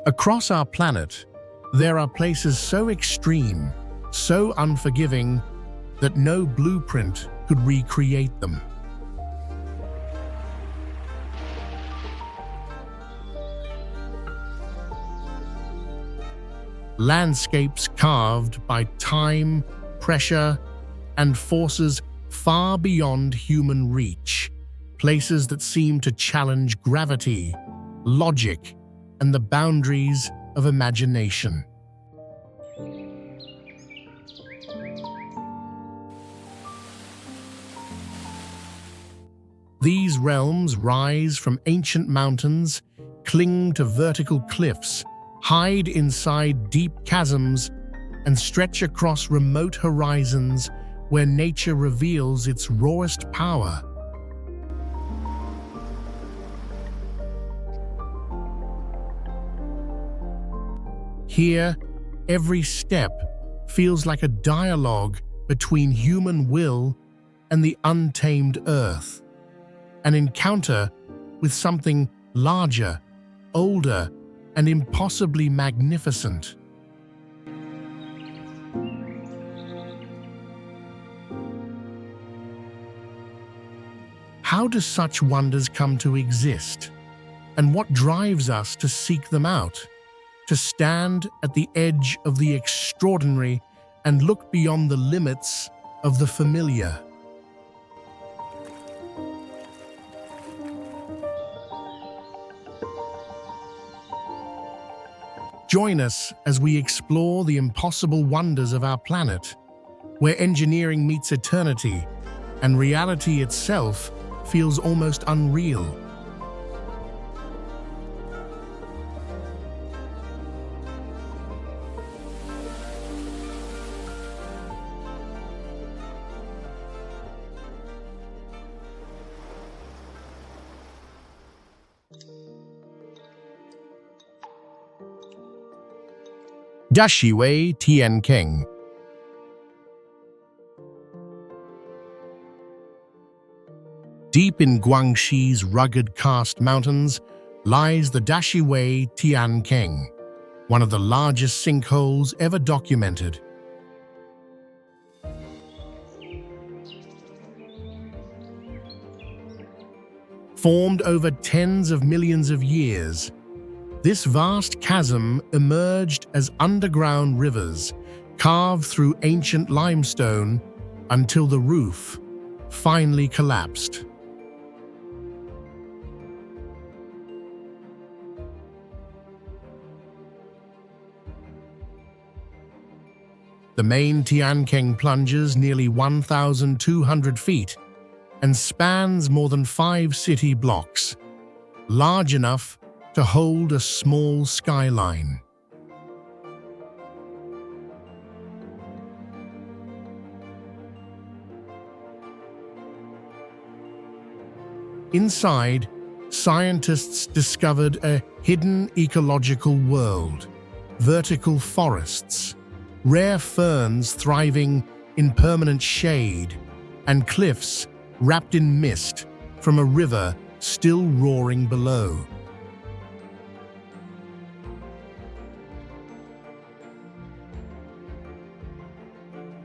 Across our planet, there are places so extreme, so unforgiving, that no blueprint could recreate them. Landscapes carved by time, pressure, and forces far beyond human reach. Places that seem to challenge gravity, logic, and the boundaries of imagination. These realms rise from ancient mountains, cling to vertical cliffs, hide inside deep chasms, and stretch across remote horizons where nature reveals its rawest power. Here, every step feels like a dialogue between human will and the untamed earth, an encounter with something larger, older, and impossibly magnificent. How do such wonders come to exist? And what drives us to seek them out? To stand at the edge of the extraordinary and look beyond the limits of the familiar. Join us as we explore the impossible wonders of our planet, where engineering meets eternity and reality itself feels almost unreal. Dashiwei Tiankeng. Deep in Guangxi's rugged karst mountains lies the Dashiwei Tiankeng, one of the largest sinkholes ever documented. Formed over tens of millions of years, this vast chasm emerged as underground rivers carved through ancient limestone until the roof finally collapsed. The main Tiankeng plunges nearly 1,200 feet and spans more than 5 city blocks, large enough to hold a small skyline. Inside, scientists discovered a hidden ecological world, vertical forests, rare ferns thriving in permanent shade, and cliffs wrapped in mist from a river still roaring below.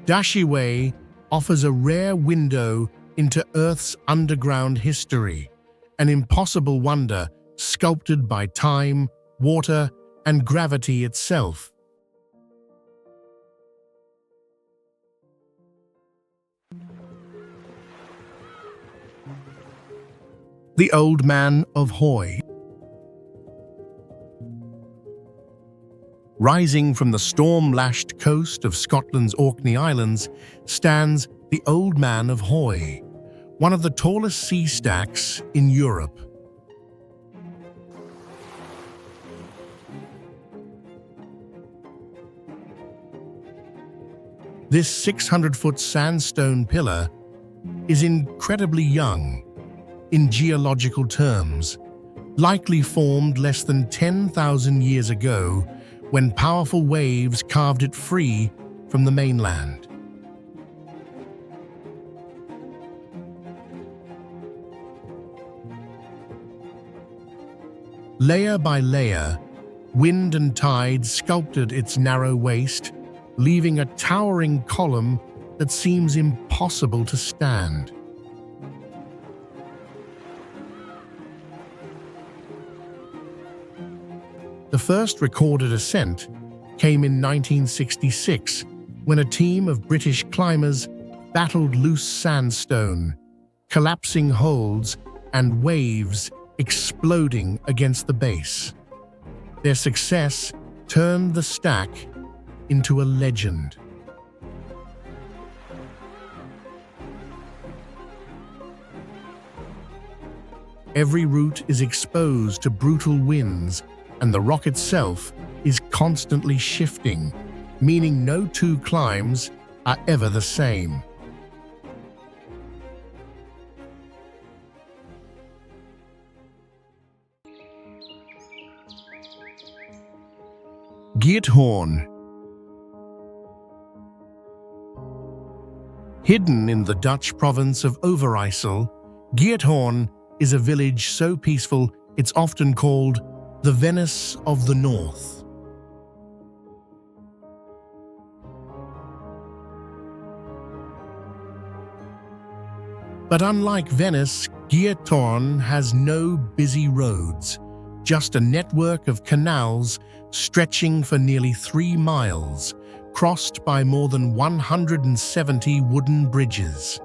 Dashiwei offers a rare window into Earth's underground history, an impossible wonder sculpted by time, water, and gravity itself. The Old Man of Hoi. Rising from the storm-lashed coast of Scotland's Orkney Islands stands the Old Man of Hoi, one of the tallest sea stacks in Europe. This 600-foot sandstone pillar is incredibly young in geological terms, likely formed less than 10,000 years ago when powerful waves carved it free from the mainland. Layer by layer, Wind and tide sculpted its narrow waist, leaving a towering column that seems impossible to stand. The first recorded ascent came in 1966, when a team of British climbers battled loose sandstone, collapsing holds and waves exploding against the base. Their success turned the stack into a legend. Every route is exposed to brutal winds, and the rock itself is constantly shifting, meaning no two climbs are ever the same. Geethorn. Hidden in the Dutch province of Overijssel, Geethorn is a village so peaceful it's often called the Venice of the North. But unlike Venice, Geethorn has no busy roads, just a network of canals stretching for nearly 3 miles, crossed by more than 170 wooden bridges.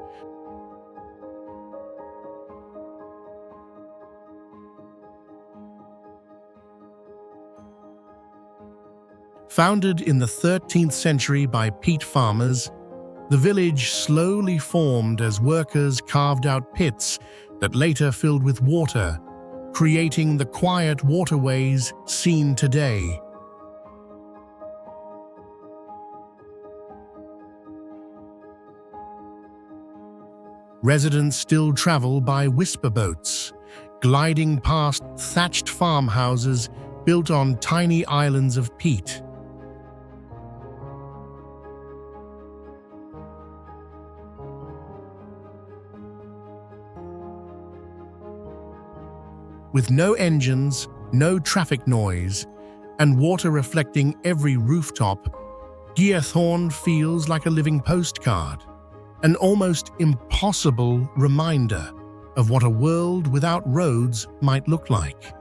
Founded in the 13th century by peat farmers, the village slowly formed as workers carved out pits that later filled with water, creating the quiet waterways seen today. Residents still travel by whisper boats, gliding past thatched farmhouses built on tiny islands of peat. With no engines, no traffic noise, and water reflecting every rooftop, Geethorn feels like a living postcard, an almost impossible reminder of what a world without roads might look like.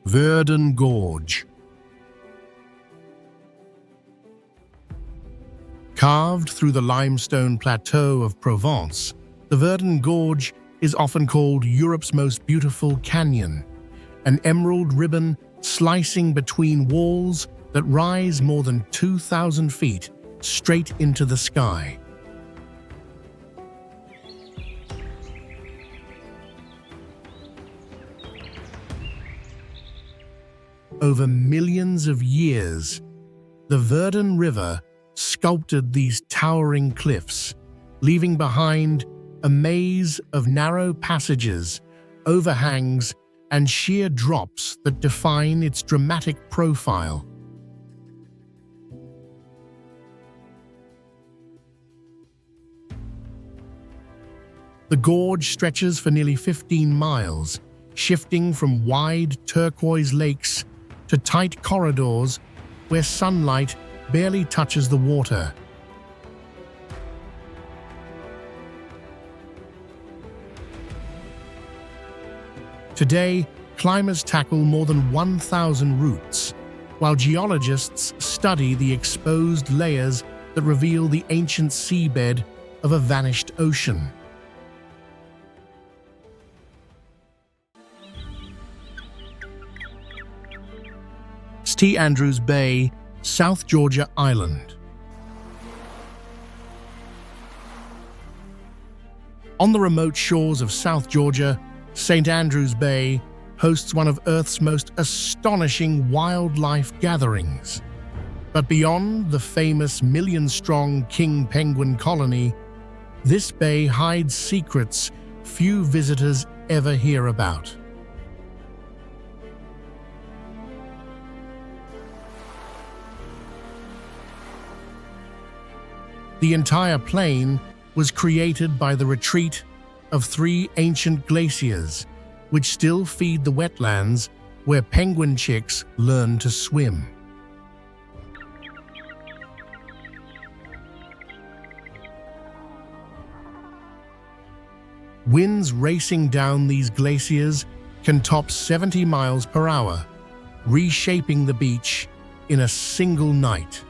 Verdun Gorge. Carved through the limestone plateau of Provence, the Verdun Gorge is often called Europe's most beautiful canyon, an emerald ribbon slicing between walls that rise more than 2,000 feet straight into the sky. Over millions of years, the Verdun River sculpted these towering cliffs, leaving behind a maze of narrow passages, overhangs, and sheer drops that define its dramatic profile. The gorge stretches for nearly 15 miles, shifting from wide turquoise lakes to tight corridors where sunlight barely touches the water. Today, climbers tackle more than 1,000 routes, while geologists study the exposed layers that reveal the ancient seabed of a vanished ocean. St. Andrews Bay, South Georgia Island. On the remote shores of South Georgia, St. Andrews Bay hosts one of Earth's most astonishing wildlife gatherings. But beyond the famous million-strong king penguin colony, this bay hides secrets few visitors ever hear about. The entire plain was created by the retreat of three ancient glaciers, which still feed the wetlands where penguin chicks learn to swim. Winds racing down these glaciers can top 70 miles per hour, reshaping the beach in a single night.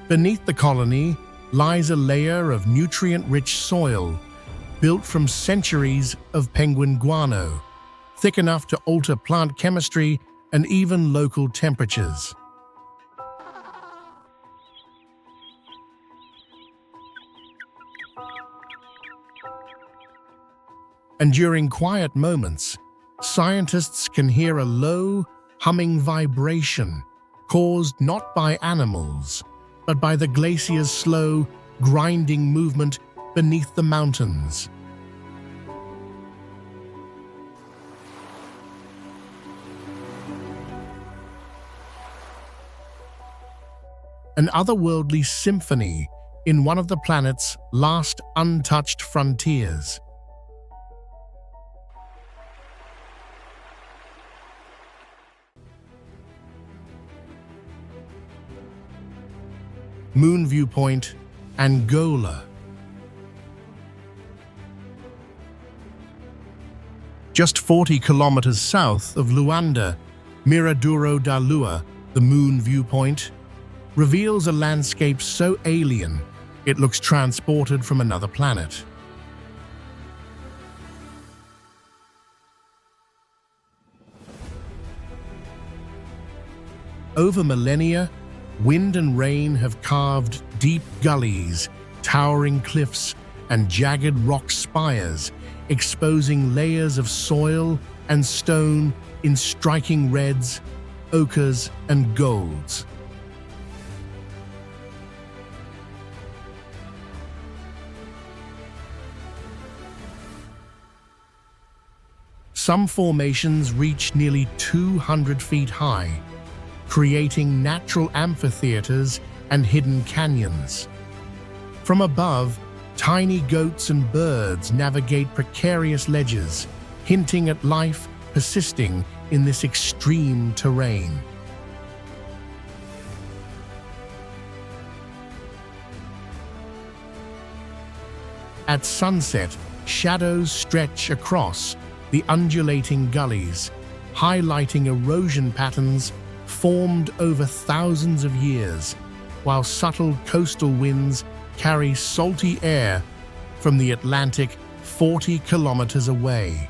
Beneath the colony lies a layer of nutrient-rich soil built from centuries of penguin guano, thick enough to alter plant chemistry and even local temperatures. And during quiet moments, scientists can hear a low, humming vibration caused not by animals, but by the glacier's slow, grinding movement beneath the mountains. An otherworldly symphony in one of the planet's last untouched frontiers. Moon Viewpoint, Angola. Just 40 kilometers south of Luanda, Miraduro da Lua, the Moon Viewpoint, reveals a landscape so alien it looks transported from another planet. Over millennia, wind and rain have carved deep gullies, towering cliffs, and jagged rock spires, exposing layers of soil and stone in striking reds, ochres, and golds. Some formations reach nearly 200 feet high, creating natural amphitheaters and hidden canyons. From above, tiny goats and birds navigate precarious ledges, hinting at life persisting in this extreme terrain. At sunset, shadows stretch across the undulating gullies, highlighting erosion patterns formed over thousands of years, while subtle coastal winds carry salty air from the Atlantic 40 kilometers away.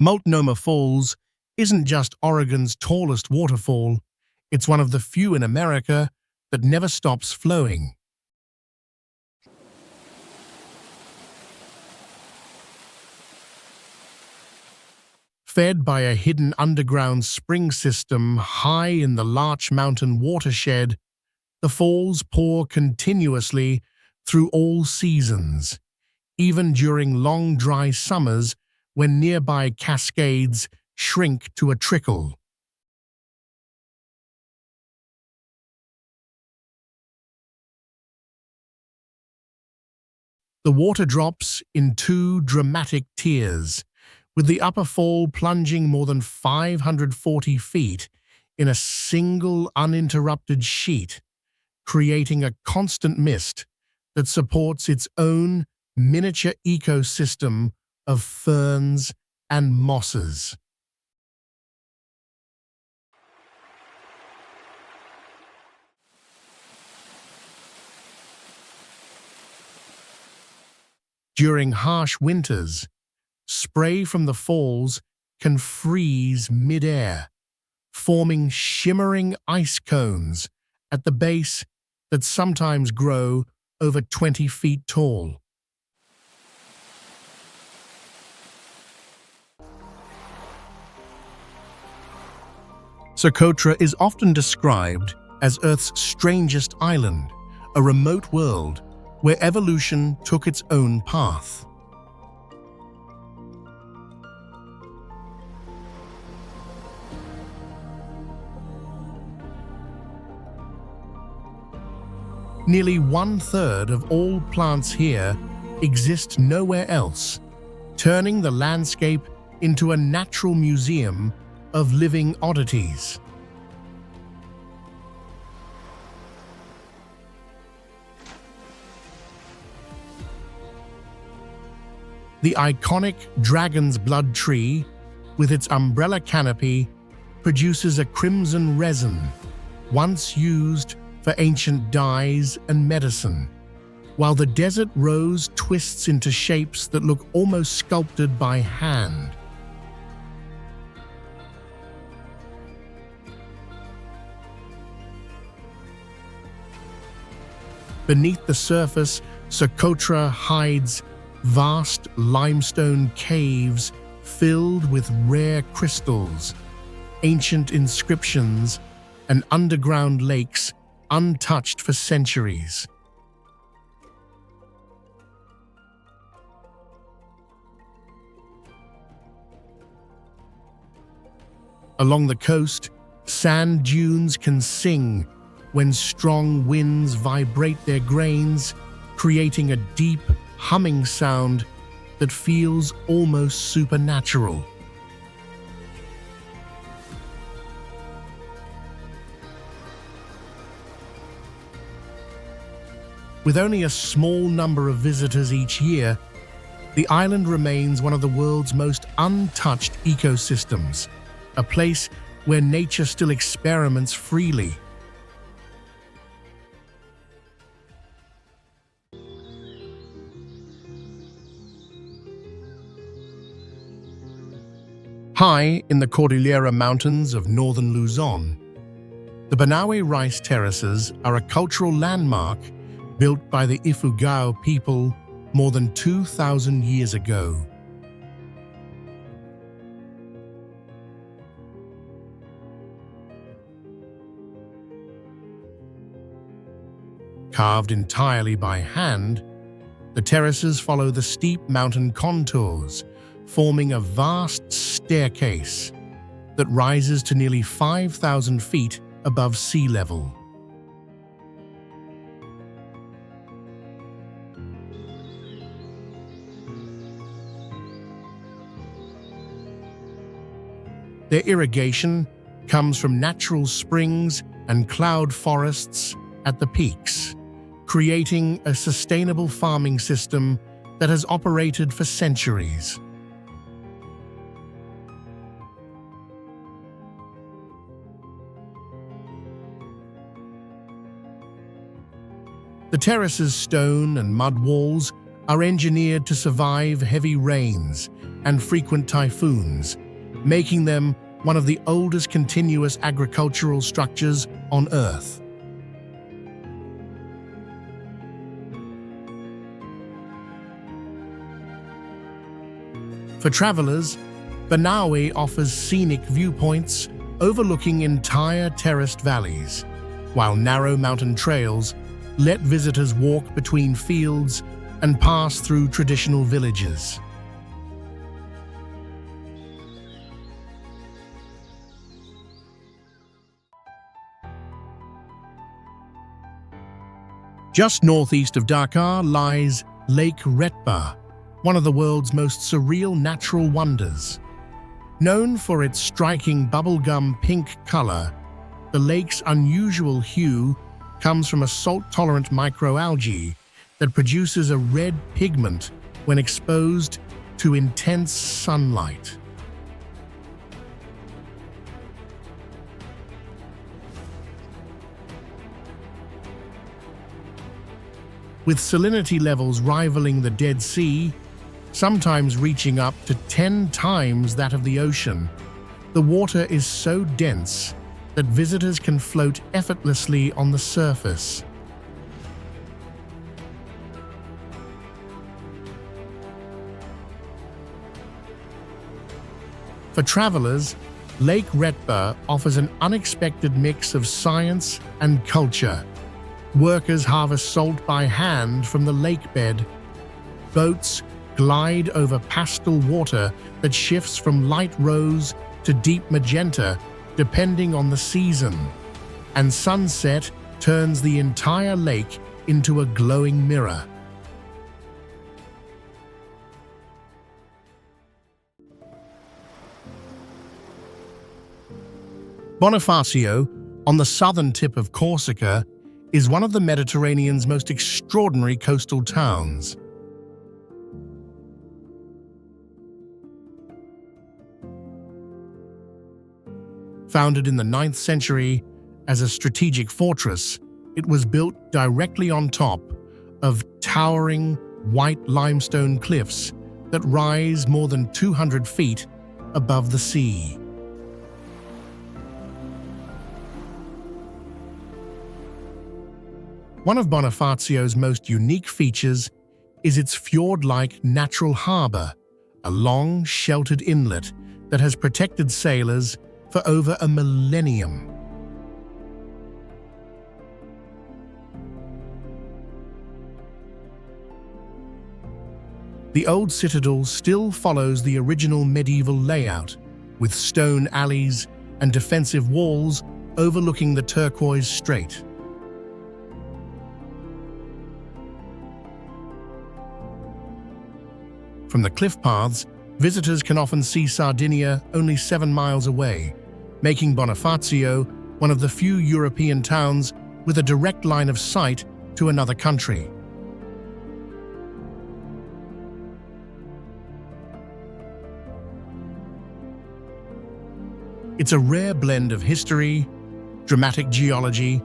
Multnomah Falls isn't just Oregon's tallest waterfall, it's one of the few in America that never stops flowing. Fed by a hidden underground spring system high in the Larch Mountain watershed, the falls pour continuously through all seasons, even during long dry summers when nearby cascades shrink to a trickle. The water drops in two dramatic tiers, with the upper fall plunging more than 540 feet in a single uninterrupted sheet, creating a constant mist that supports its own miniature ecosystem of ferns and mosses. During harsh winters, spray from the falls can freeze mid-air, forming shimmering ice cones at the base that sometimes grow over 20 feet tall. Socotra is often described as Earth's strangest island, a remote world where evolution took its own path. Nearly 1/3 of all plants here exist nowhere else, turning the landscape into a natural museum of living oddities. The iconic dragon's blood tree, with its umbrella canopy, produces a crimson resin, once used for ancient dyes and medicine, while the desert rose twists into shapes that look almost sculpted by hand. Beneath the surface, Socotra hides vast limestone caves filled with rare crystals, ancient inscriptions, and underground lakes untouched for centuries. Along the coast, sand dunes can sing when strong winds vibrate their grains, creating a deep, humming sound that feels almost supernatural. With only a small number of visitors each year, the island remains one of the world's most untouched ecosystems, a place where nature still experiments freely. High in the Cordillera Mountains of northern Luzon, the Banaue rice terraces are a cultural landmark built by the Ifugao people more than 2,000 years ago. Carved entirely by hand, the terraces follow the steep mountain contours, forming a vast staircase that rises to nearly 5,000 feet above sea level. Their irrigation comes from natural springs and cloud forests at the peaks, creating a sustainable farming system that has operated for centuries. The terrace's stone and mud walls are engineered to survive heavy rains and frequent typhoons, making them one of the oldest continuous agricultural structures on Earth. For travelers, Banaue offers scenic viewpoints overlooking entire terraced valleys, while narrow mountain trails let visitors walk between fields and pass through traditional villages. Just northeast of Dakar lies Lake Retba, one of the world's most surreal natural wonders. Known for its striking bubblegum pink color, the lake's unusual hue comes from a salt-tolerant microalgae that produces a red pigment when exposed to intense sunlight. With salinity levels rivaling the Dead Sea, sometimes reaching up to 10 times that of the ocean, the water is so dense that visitors can float effortlessly on the surface. For travelers, Lake Retba offers an unexpected mix of science and culture, Workers harvest salt by hand from the lake bed. Boats glide over pastel water that shifts from light rose to deep magenta, depending on the season. And sunset turns the entire lake into a glowing mirror. Bonifacio, on the southern tip of Corsica, is one of the Mediterranean's most extraordinary coastal towns. Founded in the 9th century as a strategic fortress, it was built directly on top of towering white limestone cliffs that rise more than 200 feet above the sea. One of Bonifacio's most unique features is its fjord-like natural harbor, a long, sheltered inlet that has protected sailors for over a millennium. The old citadel still follows the original medieval layout, with stone alleys and defensive walls overlooking the turquoise strait. From the cliff paths, visitors can often see Sardinia only 7 miles away, making Bonifacio one of the few European towns with a direct line of sight to another country. It's a rare blend of history, dramatic geology,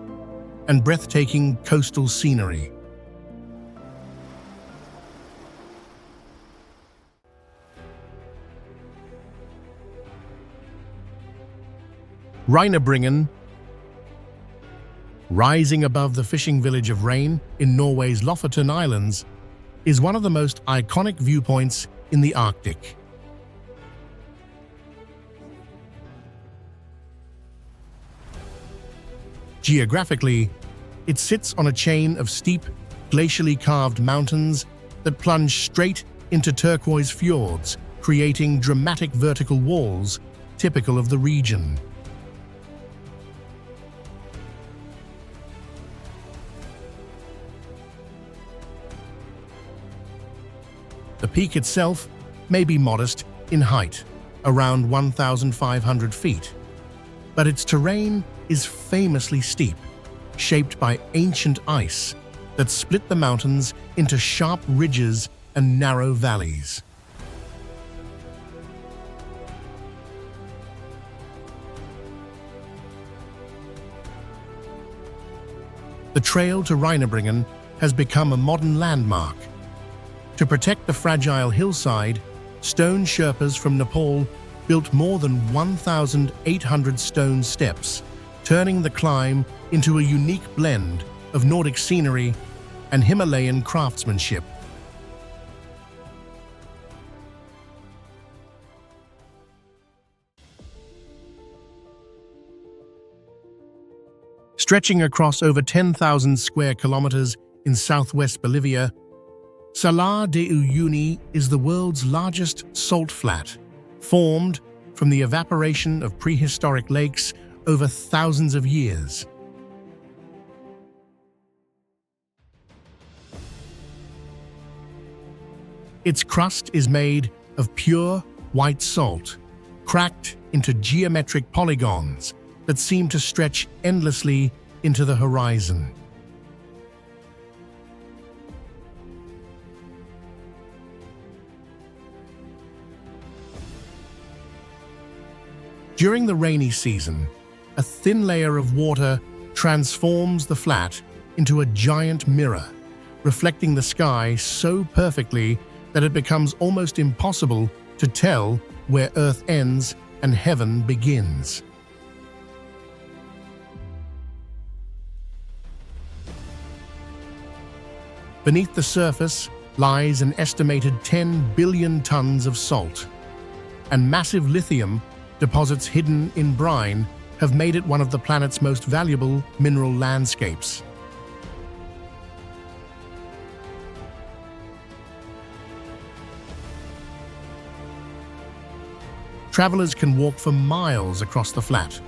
and breathtaking coastal scenery. Reinebringen, rising above the fishing village of Rein in Norway's Lofoten Islands, is one of the most iconic viewpoints in the Arctic. Geographically, it sits on a chain of steep, glacially carved mountains that plunge straight into turquoise fjords, creating dramatic vertical walls typical of the region. The peak itself may be modest in height, around 1,500 feet, but its terrain is famously steep, shaped by ancient ice that split the mountains into sharp ridges and narrow valleys. The trail to Reinebringen has become a modern landmark. To protect the fragile hillside, stone Sherpas from Nepal built more than 1,800 stone steps, turning the climb into a unique blend of Nordic scenery and Himalayan craftsmanship. Stretching across over 10,000 square kilometers in southwest Bolivia, Salar de Uyuni is the world's largest salt flat, formed from the evaporation of prehistoric lakes over thousands of years. Its crust is made of pure white salt, cracked into geometric polygons that seem to stretch endlessly into the horizon. During the rainy season, a thin layer of water transforms the flat into a giant mirror, reflecting the sky so perfectly that it becomes almost impossible to tell where Earth ends and heaven begins. Beneath the surface lies an estimated 10 billion tons of salt, and massive lithium deposits hidden in brine have made it one of the planet's most valuable mineral landscapes. Travelers can walk for miles across the flat,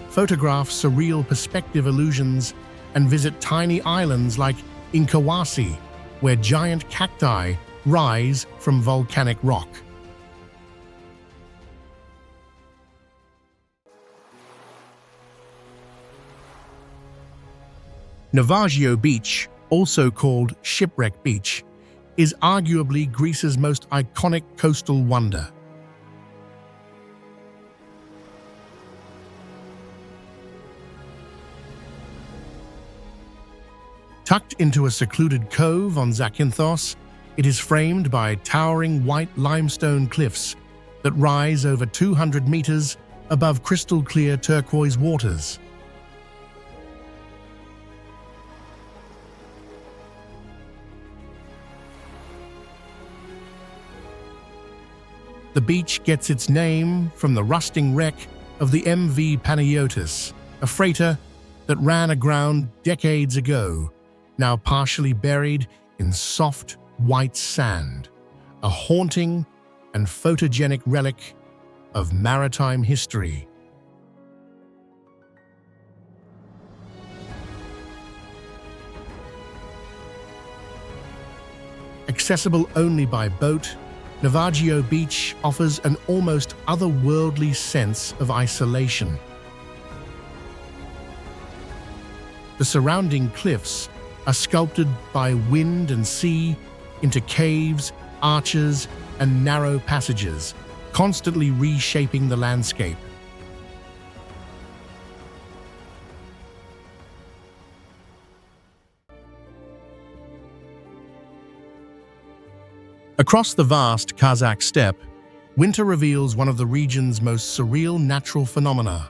photograph surreal perspective illusions, and visit tiny islands like Inkawasi, where giant cacti rise from volcanic rock. Navajo Beach, also called Shipwreck Beach, is arguably Greece's most iconic coastal wonder. Tucked into a secluded cove on Zakynthos, it is framed by towering white limestone cliffs that rise over 200 meters above crystal-clear turquoise waters. The beach gets its name from the rusting wreck of the MV Panayotis, a freighter that ran aground decades ago, now partially buried in soft, white sand, a haunting and photogenic relic of maritime history. Accessible only by boat, Navajo Beach offers an almost otherworldly sense of isolation. The surrounding cliffs are sculpted by wind and sea into caves, arches, and narrow passages, constantly reshaping the landscape. Across the vast Kazakh steppe, winter reveals one of the region's most surreal natural phenomena,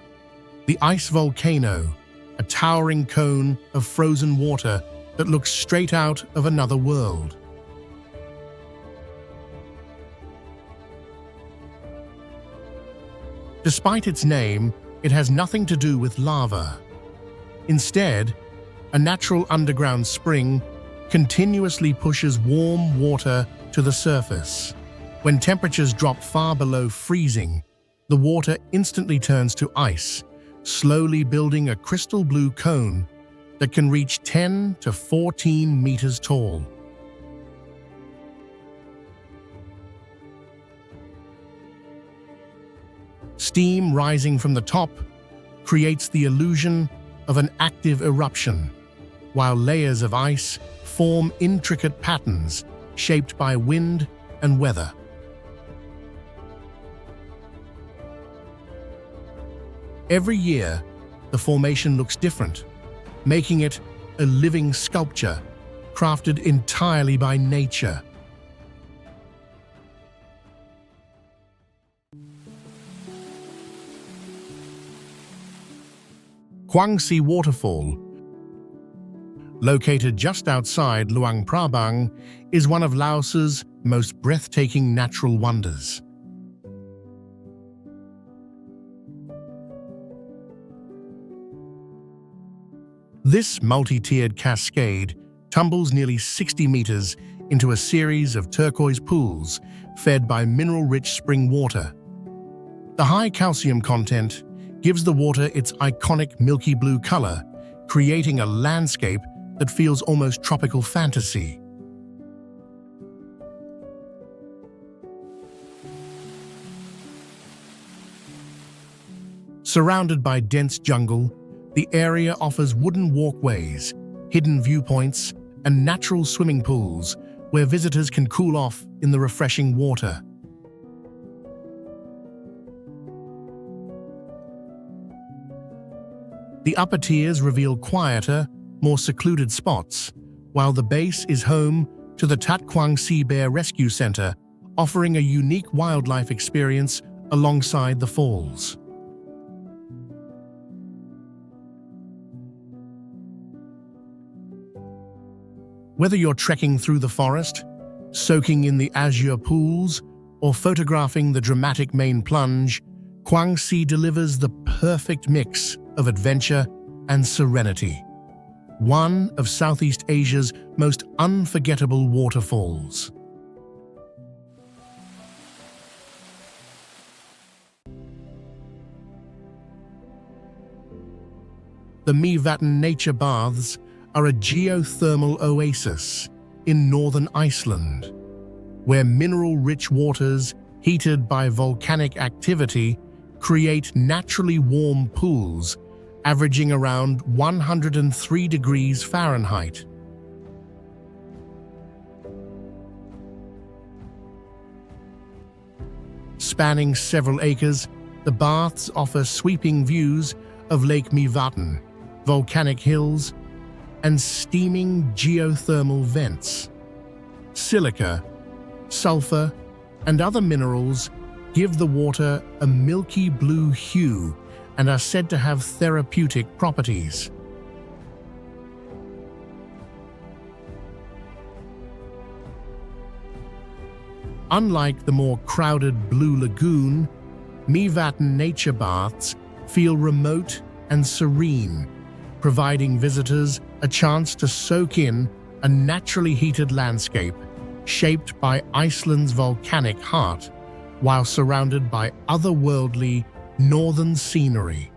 the ice volcano, a towering cone of frozen water that looks straight out of another world. Despite its name, it has nothing to do with lava. Instead, a natural underground spring continuously pushes warm water to the surface. When temperatures drop far below freezing, the water instantly turns to ice, slowly building a crystal blue cone that can reach 10 to 14 meters tall. Steam rising from the top creates the illusion of an active eruption, while layers of ice form intricate patterns shaped by wind and weather. Every year, the formation looks different, making it a living sculpture crafted entirely by nature. Kwangsi Waterfall, located just outside Luang Prabang, is one of Laos's most breathtaking natural wonders. This multi-tiered cascade tumbles nearly 60 meters into a series of turquoise pools fed by mineral-rich spring water. The high calcium content gives the water its iconic milky blue color, creating a landscape that feels almost tropical fantasy. Surrounded by dense jungle, the area offers wooden walkways, hidden viewpoints, and natural swimming pools where visitors can cool off in the refreshing water. The upper tiers reveal quieter, more secluded spots, while the base is home to the Tat Kwang Sea Bear Rescue Center, offering a unique wildlife experience alongside the falls. Whether you're trekking through the forest, soaking in the azure pools, or photographing the dramatic main plunge, Kwangsi delivers the perfect mix of adventure and serenity. One of Southeast Asia's most unforgettable waterfalls. The Mývatn nature baths are a geothermal oasis in northern Iceland, where mineral-rich waters heated by volcanic activity create naturally warm pools averaging around 103 degrees Fahrenheit. Spanning several acres, the baths offer sweeping views of Lake Mývatn, volcanic hills, and steaming geothermal vents. Silica, sulfur, and other minerals give the water a milky blue hue and are said to have therapeutic properties. Unlike the more crowded Blue Lagoon, Mývatn nature baths feel remote and serene, providing visitors a chance to soak in a naturally heated landscape shaped by Iceland's volcanic heart, while surrounded by otherworldly northern scenery.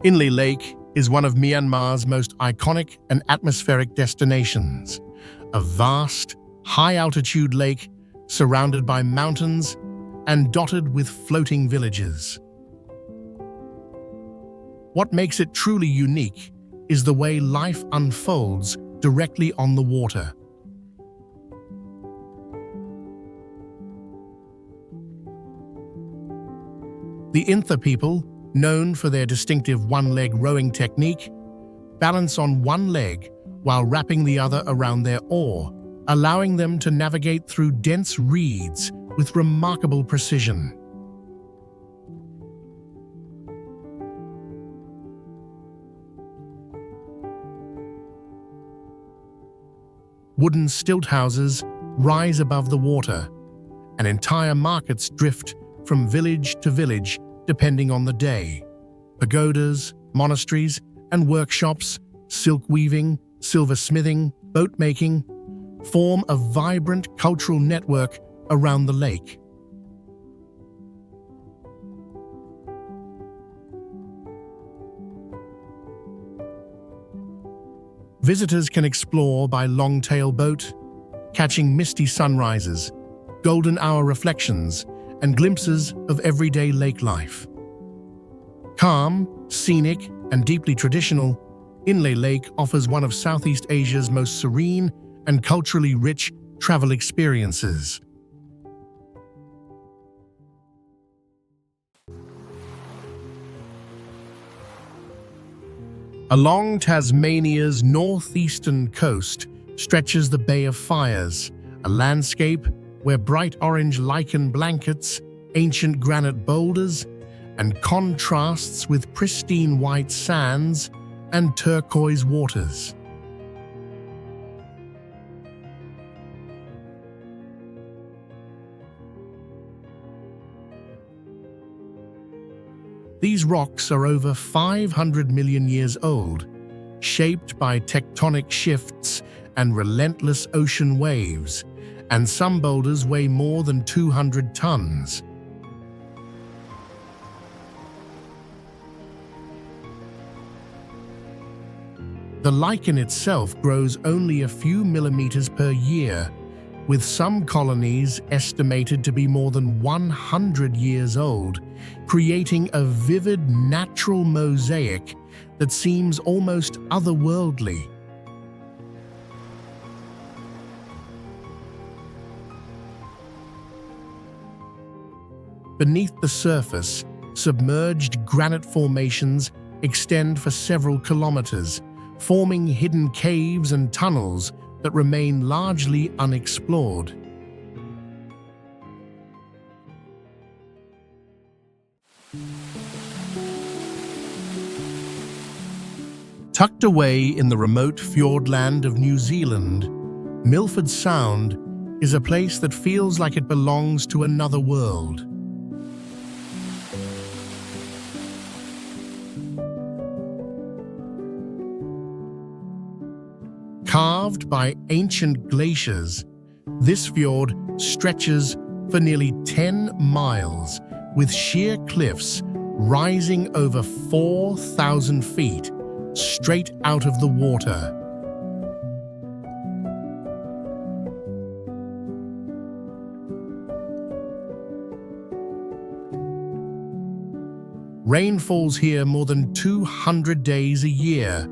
Inle Lake is one of Myanmar's most iconic and atmospheric destinations, a vast, high-altitude lake surrounded by mountains and dotted with floating villages. What makes it truly unique is the way life unfolds directly on the water. The Intha people, known for their distinctive one-leg rowing technique, balance on one leg while wrapping the other around their oar, allowing them to navigate through dense reeds with remarkable precision. Wooden stilt houses rise above the water, and entire markets drift from village to village depending on the day. Pagodas, monasteries, and workshops, silk weaving, silversmithing, boat making, form a vibrant cultural network around the lake. Visitors can explore by longtail boat, catching misty sunrises, golden hour reflections, and glimpses of everyday lake life. Calm, scenic, and deeply traditional, Inle Lake offers one of Southeast Asia's most serene and culturally rich travel experiences. Along Tasmania's northeastern coast stretches the Bay of Fires, a landscape where bright orange lichen blankets, ancient granite boulders, and contrasts with pristine white sands and turquoise waters. These rocks are over 500 million years old, shaped by tectonic shifts and relentless ocean waves, and some boulders weigh more than 200 tons. The lichen itself grows only a few millimeters per year, with some colonies estimated to be more than 100 years old, creating a vivid natural mosaic that seems almost otherworldly. Beneath the surface, submerged granite formations extend for several kilometers, forming hidden caves and tunnels that remain largely unexplored. Tucked away in the remote fjordland of New Zealand, Milford Sound is a place that feels like it belongs to another world. Carved by ancient glaciers, this fjord stretches for nearly 10 miles, with sheer cliffs rising over 4,000 feet straight out of the water. Rain falls here more than 200 days a year,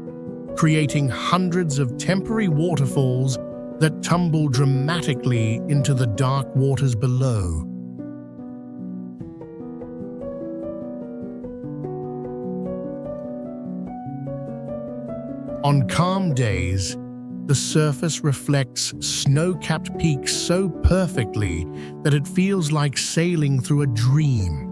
creating hundreds of temporary waterfalls that tumble dramatically into the dark waters below. On calm days, the surface reflects snow-capped peaks so perfectly that it feels like sailing through a dream.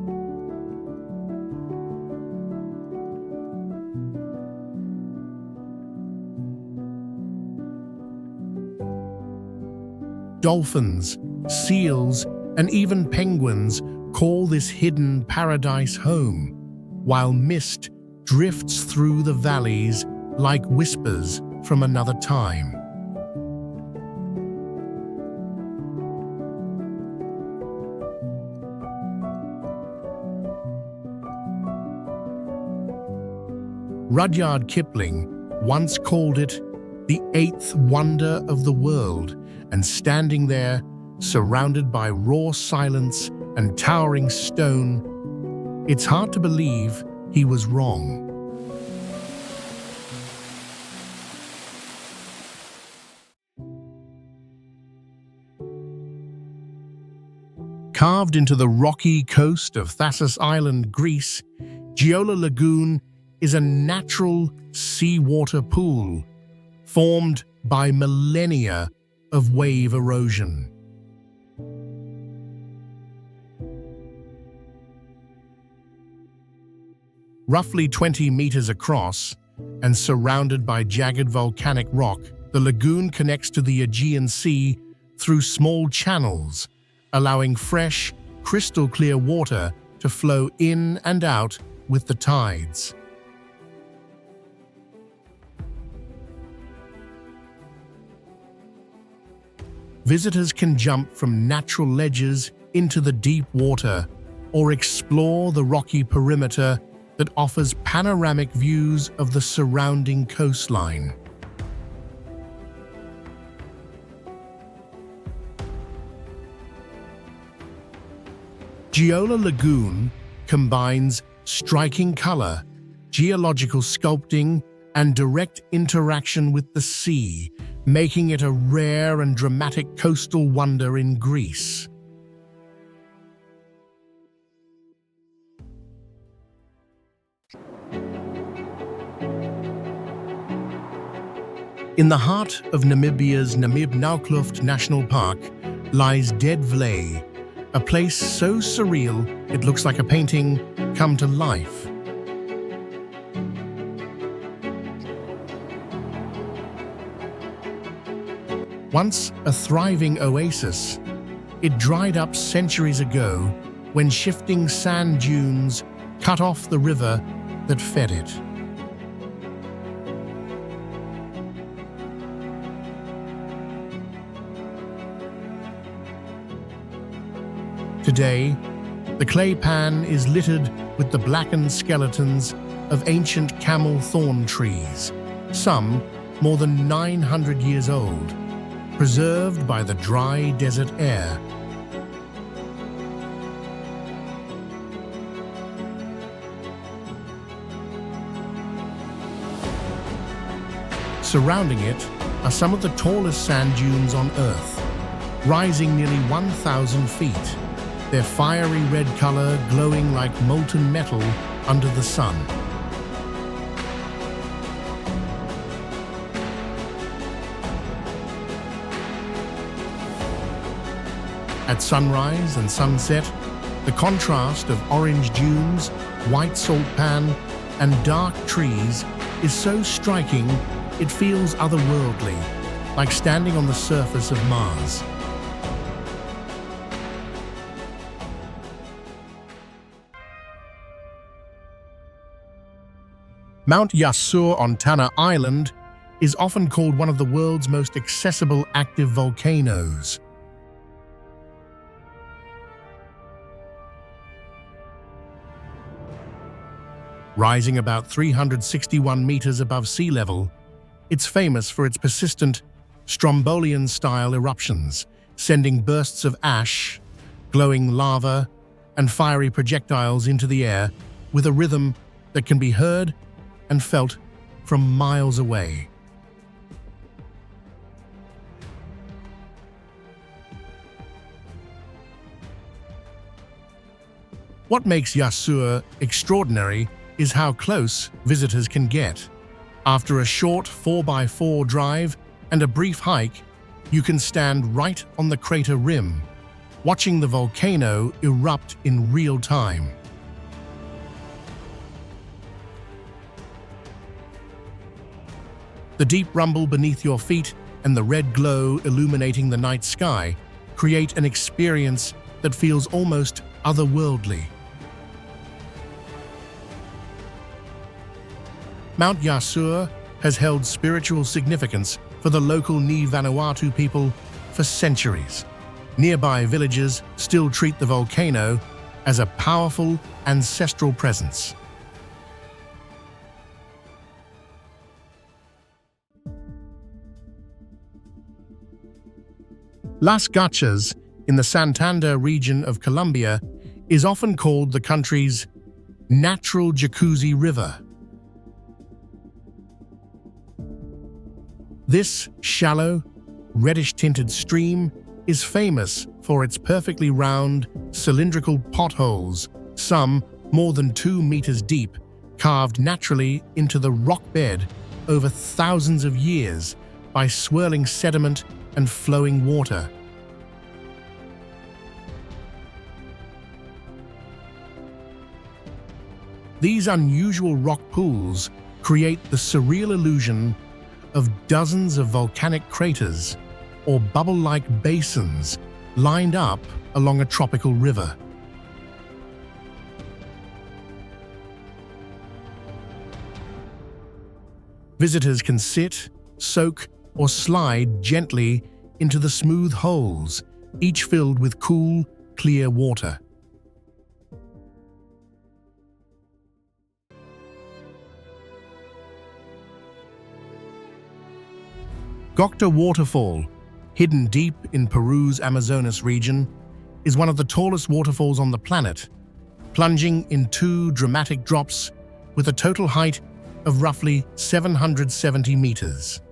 Dolphins, seals, and even penguins call this hidden paradise home, while mist drifts through the valleys like whispers from another time. Rudyard Kipling once called it the eighth wonder of the world, and standing there, surrounded by raw silence and towering stone, it's hard to believe he was wrong. Carved into the rocky coast of Thasos Island, Greece, Giola Lagoon is a natural seawater pool formed by millennia of wave erosion. Roughly 20 meters across and surrounded by jagged volcanic rock, the lagoon connects to the Aegean Sea through small channels, allowing fresh, crystal-clear water to flow in and out with the tides. Visitors can jump from natural ledges into the deep water or explore the rocky perimeter that offers panoramic views of the surrounding coastline. Giola Lagoon combines striking color, geological sculpting, and direct interaction with the sea, making it a rare and dramatic coastal wonder in Greece. In the heart of Namibia's Namib-Naukluft National Park lies Dead Vlei, a place so surreal it looks like a painting come to life. Once a thriving oasis, it dried up centuries ago when shifting sand dunes cut off the river that fed it. Today, the clay pan is littered with the blackened skeletons of ancient camel thorn trees, some more than 900 years old, preserved by the dry desert air. Surrounding it are some of the tallest sand dunes on Earth, rising nearly 1,000 feet, their fiery red color glowing like molten metal under the sun. At sunrise and sunset, the contrast of orange dunes, white salt pan, and dark trees is so striking it feels otherworldly, like standing on the surface of Mars. Mount Yasur on Tanna Island is often called one of the world's most accessible active volcanoes. Rising about 361 meters above sea level, it's famous for its persistent Strombolian-style eruptions, sending bursts of ash, glowing lava, and fiery projectiles into the air with a rhythm that can be heard and felt from miles away. What makes Yasur extraordinary is how close visitors can get. After a short 4x4 drive and a brief hike, you can stand right on the crater rim, watching the volcano erupt in real time. The deep rumble beneath your feet and the red glow illuminating the night sky create an experience that feels almost otherworldly. Mount Yasur has held spiritual significance for the local Ni Vanuatu people for centuries. Nearby villages still treat the volcano as a powerful ancestral presence. Las Gachas, in the Santander region of Colombia, is often called the country's natural jacuzzi river. This shallow, reddish-tinted stream is famous for its perfectly round, cylindrical potholes, some more than 2 meters deep, carved naturally into the rock bed over thousands of years by swirling sediment and flowing water. These unusual rock pools create the surreal illusion of dozens of volcanic craters or bubble-like basins lined up along a tropical river. Visitors can sit, soak, or slide gently into the smooth holes, each filled with cool, clear water. Gocta Waterfall, hidden deep in Peru's Amazonas region, is one of the tallest waterfalls on the planet, plunging in 2 dramatic drops with a total height of roughly 770 meters.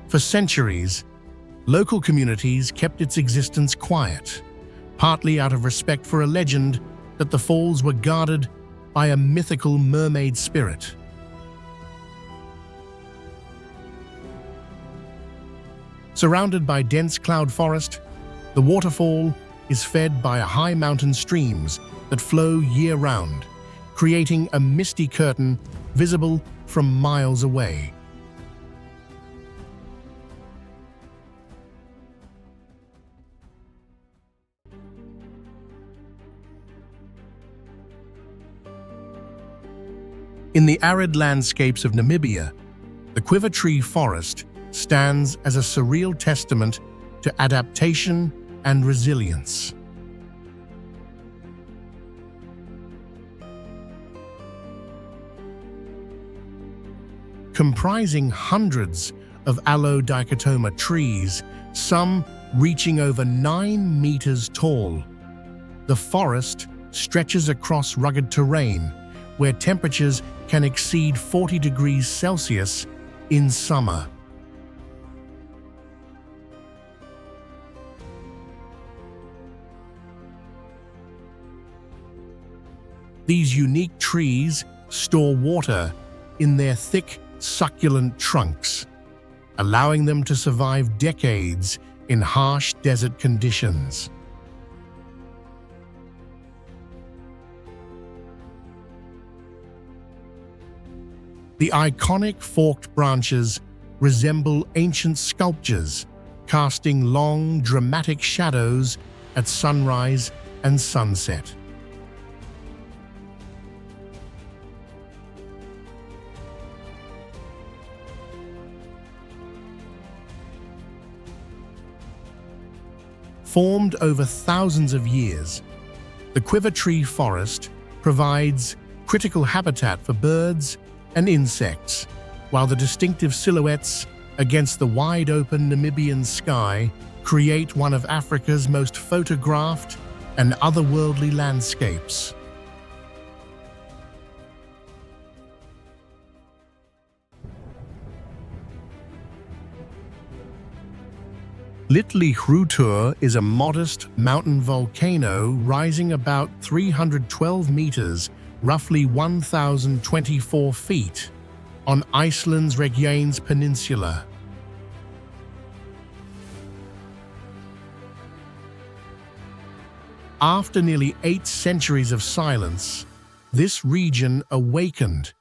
For centuries, local communities kept its existence quiet, partly out of respect for a legend that the falls were guarded by a mythical mermaid spirit. Surrounded by dense cloud forest, the waterfall is fed by high mountain streams that flow year-round, creating a misty curtain visible from miles away. In the arid landscapes of Namibia, the quiver tree forest stands as a surreal testament to adaptation and resilience. Comprising hundreds of aloe-dichotoma trees, some reaching over 9 meters tall, the forest stretches across rugged terrain where temperatures can exceed 40 degrees Celsius in summer. These unique trees store water in their thick, succulent trunks, allowing them to survive decades in harsh desert conditions. The iconic forked branches resemble ancient sculptures, casting long, dramatic shadows at sunrise and sunset. Formed over thousands of years, the quiver tree forest provides critical habitat for birds and insects, while the distinctive silhouettes against the wide-open Namibian sky create one of Africa's most photographed and otherworldly landscapes. Litlihrutur is a modest mountain volcano rising about 312 meters, roughly 1,024 feet, on Iceland's Reykjanes Peninsula. After nearly 8 centuries of silence, this region awakened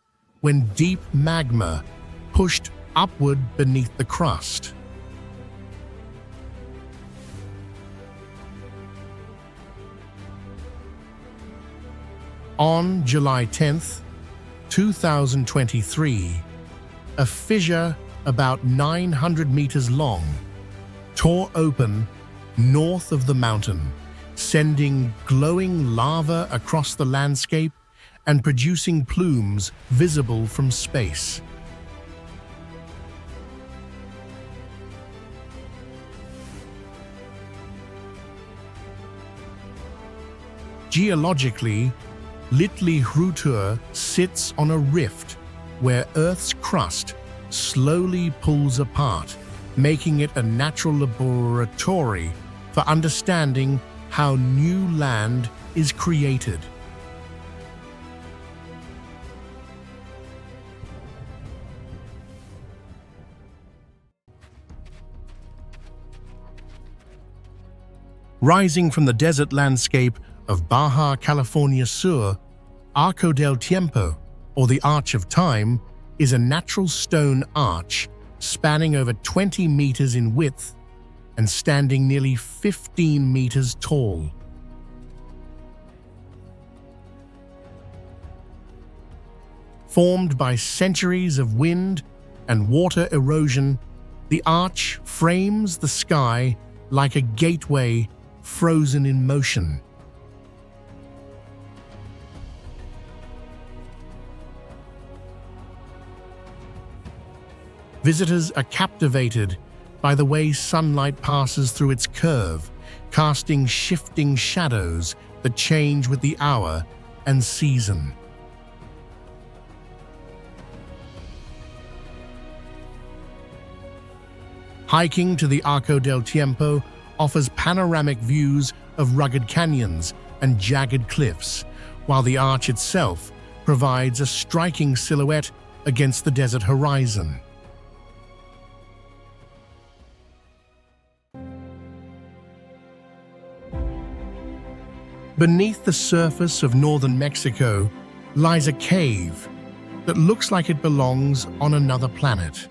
when deep magma pushed upward beneath the crust. On July 10, 2023, a fissure about 900 meters long tore open north of the mountain, sending glowing lava across the landscape and producing plumes visible from space. Geologically, Litlihrutur sits on a rift where Earth's crust slowly pulls apart, making it a natural laboratory for understanding how new land is created. Rising from the desert landscape of Baja California Sur, Arco del Tiempo, or the Arch of Time, is a natural stone arch spanning over 20 meters in width and standing nearly 15 meters tall. Formed by centuries of wind and water erosion, the arch frames the sky like a gateway frozen in motion. Visitors are captivated by the way sunlight passes through its curve, casting shifting shadows that change with the hour and season. Hiking to the Arco del Tiempo offers panoramic views of rugged canyons and jagged cliffs, while the arch itself provides a striking silhouette against the desert horizon. Beneath the surface of northern Mexico lies a cave that looks like it belongs on another planet.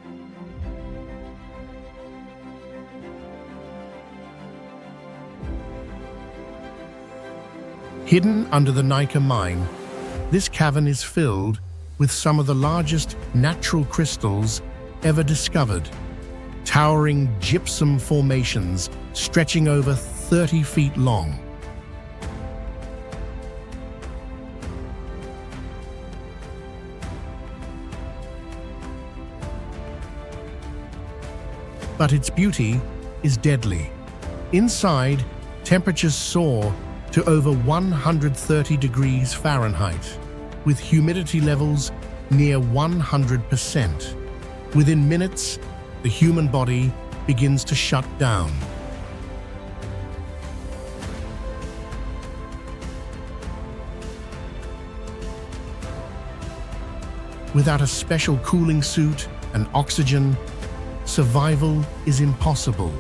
Hidden under the Nika mine, this cavern is filled with some of the largest natural crystals ever discovered, towering gypsum formations stretching over 30 feet long. But its beauty is deadly. Inside, temperatures soar to over 130 degrees Fahrenheit, with humidity levels near 100%. Within minutes, the human body begins to shut down. Without a special cooling suit and oxygen, survival is impossible.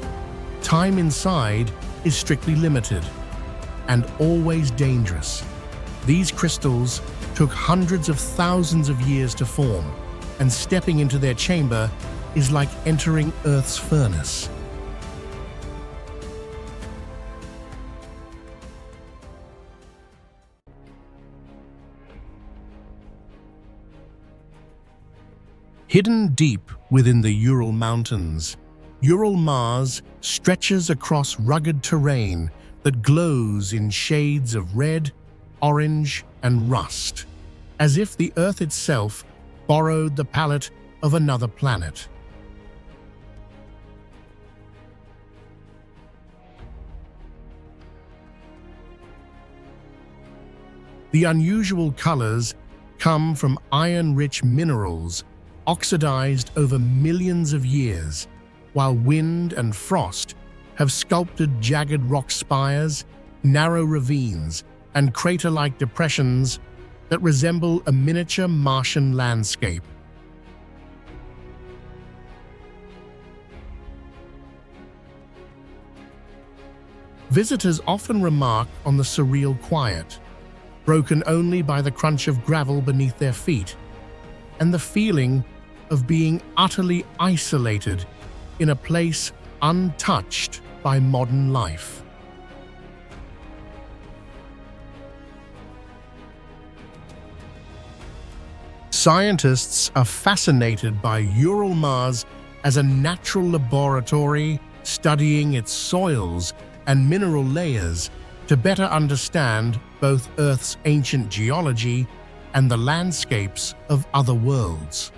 Time inside is strictly limited and always dangerous. These crystals took hundreds of thousands of years to form, and stepping into their chamber is like entering Earth's furnace. Hidden deep within the Ural Mountains Ural Mars stretches across rugged terrain that glows in shades of red, orange, and rust, as if the Earth itself borrowed the palette of another planet. The unusual colors come from iron-rich minerals oxidized over millions of years, while wind and frost have sculpted jagged rock spires, narrow ravines, and crater-like depressions that resemble a miniature Martian landscape. Visitors often remark on the surreal quiet, broken only by the crunch of gravel beneath their feet, and the feeling of being utterly isolated in a place untouched by modern life. Scientists are fascinated by Ural Mars as a natural laboratory studying its soils and mineral layers to better understand both Earth's ancient geology and the landscapes of other worlds.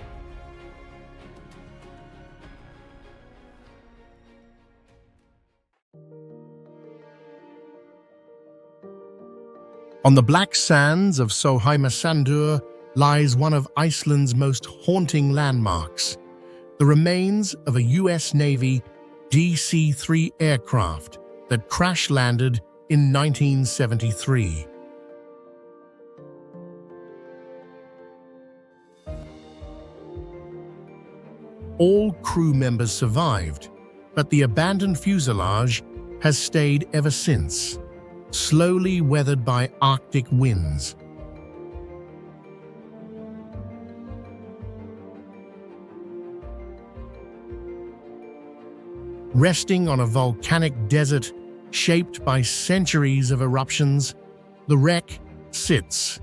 On the black sands of Sjóheimasandur lies one of Iceland's most haunting landmarks, the remains of a US Navy DC-3 aircraft that crash-landed in 1973. All crew members survived, but the abandoned fuselage has stayed ever since, slowly weathered by Arctic winds. Resting on a volcanic desert shaped by centuries of eruptions, the wreck sits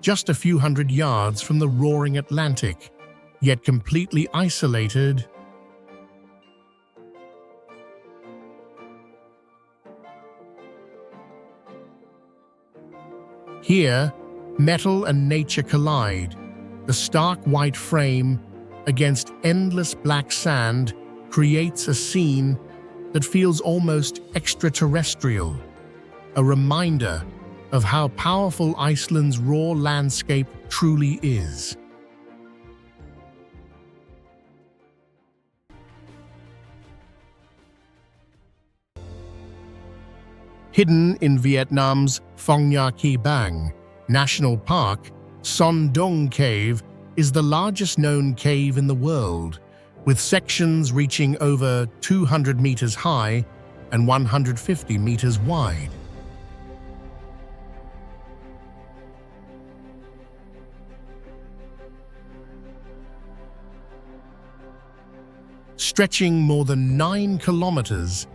just a few hundred yards from the roaring Atlantic, yet completely isolated. Here, metal and nature collide, the stark white frame against endless black sand creates a scene that feels almost extraterrestrial, a reminder of how powerful Iceland's raw landscape truly is. Hidden in Vietnam's Phong Nha Ke Bang National Park, Son Doong Cave is the largest known cave in the world, with sections reaching over 200 meters high and 150 meters wide. Stretching more than 9 kilometers,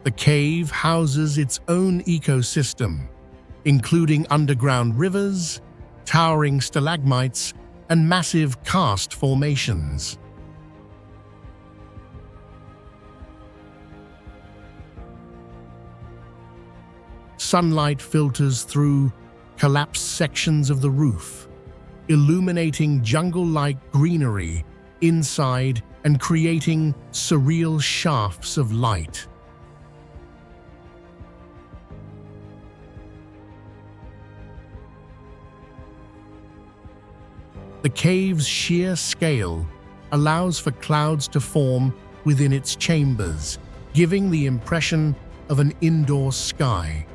the cave houses its own ecosystem, including underground rivers, towering stalagmites, and massive karst formations. Sunlight filters through collapsed sections of the roof, illuminating jungle-like greenery inside and creating surreal shafts of light. The cave's sheer scale allows for clouds to form within its chambers, giving the impression of an indoor sky.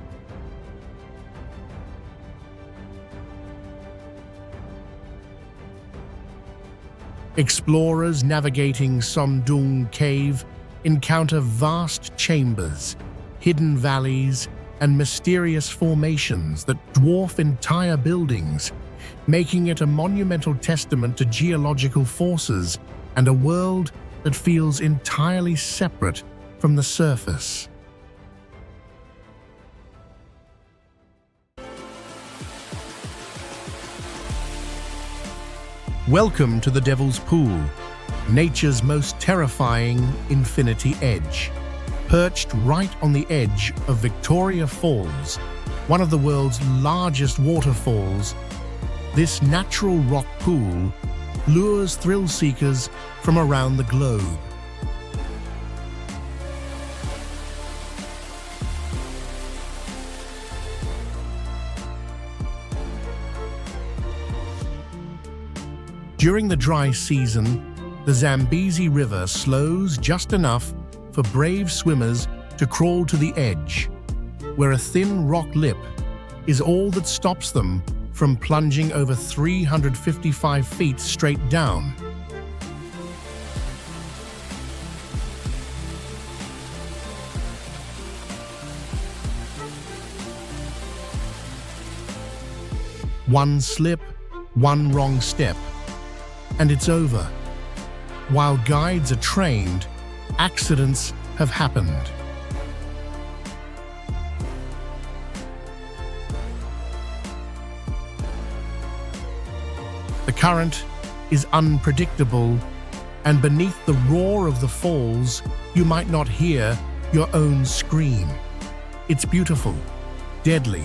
Explorers navigating Son Doong Cave encounter vast chambers, hidden valleys, and mysterious formations that dwarf entire buildings, making it a monumental testament to geological forces and a world that feels entirely separate from the surface. Welcome to the Devil's Pool, nature's most terrifying Infinity Edge. Perched right on the edge of Victoria Falls, one of the world's largest waterfalls, this natural rock pool lures thrill seekers from around the globe. During the dry season, the Zambezi River slows just enough for brave swimmers to crawl to the edge, where a thin rock lip is all that stops them from plunging over 355 feet straight down. One slip, one wrong step, and it's over. While guides are trained, accidents have happened. The current is unpredictable, and beneath the roar of the falls, you might not hear your own scream. It's beautiful, deadly,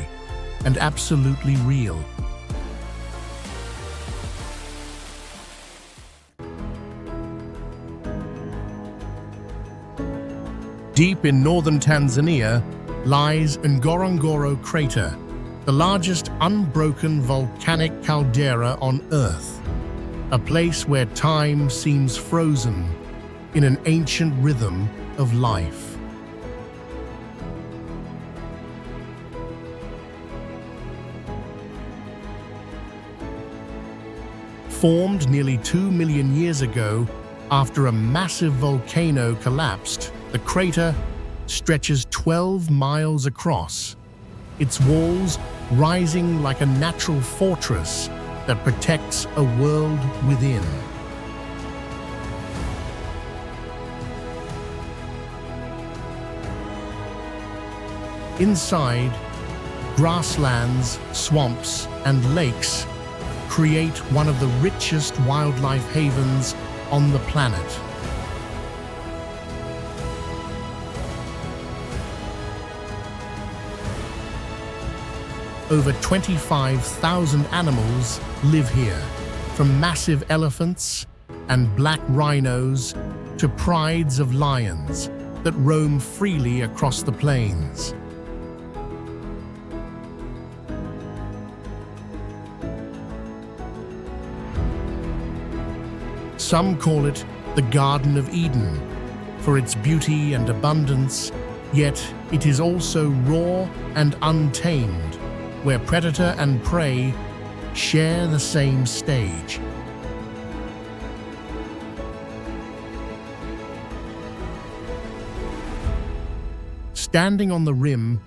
and absolutely real. Deep in northern Tanzania lies Ngorongoro Crater, the largest unbroken volcanic caldera on Earth, a place where time seems frozen in an ancient rhythm of life. Formed nearly 2 million years ago after a massive volcano collapsed, the crater stretches 12 miles across, its walls rising like a natural fortress that protects a world within. Inside, grasslands, swamps, and lakes create one of the richest wildlife havens on the planet. Over 25,000 animals live here, from massive elephants and black rhinos to prides of lions that roam freely across the plains. Some call it the Garden of Eden for its beauty and abundance, yet it is also raw and untamed, where predator and prey share the same stage. Standing on the rim,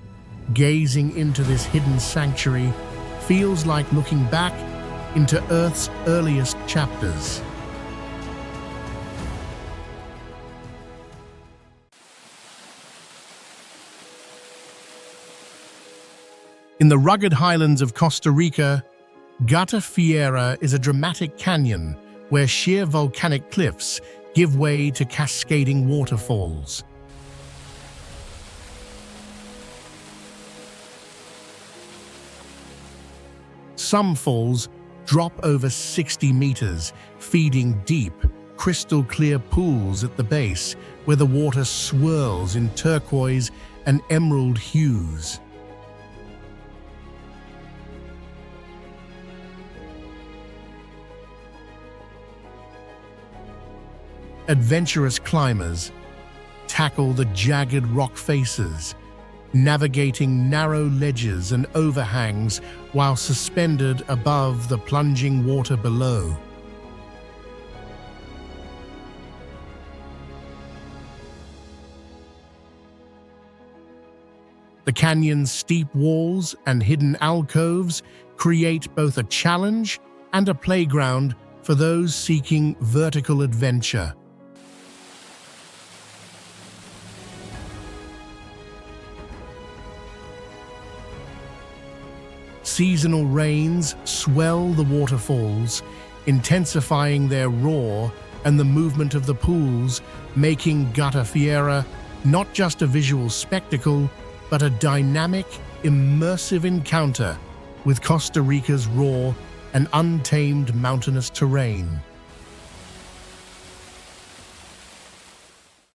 gazing into this hidden sanctuary feels like looking back into Earth's earliest chapters. In the rugged highlands of Costa Rica, Gata Fiera is a dramatic canyon where sheer volcanic cliffs give way to cascading waterfalls. Some falls drop over 60 meters, feeding deep, crystal-clear pools at the base where the water swirls in turquoise and emerald hues. Adventurous climbers tackle the jagged rock faces, navigating narrow ledges and overhangs while suspended above the plunging water below. The canyon's steep walls and hidden alcoves create both a challenge and a playground for those seeking vertical adventure. Seasonal rains swell the waterfalls, intensifying their roar and the movement of the pools, making Gata Fiera not just a visual spectacle, but a dynamic, immersive encounter with Costa Rica's raw and untamed mountainous terrain.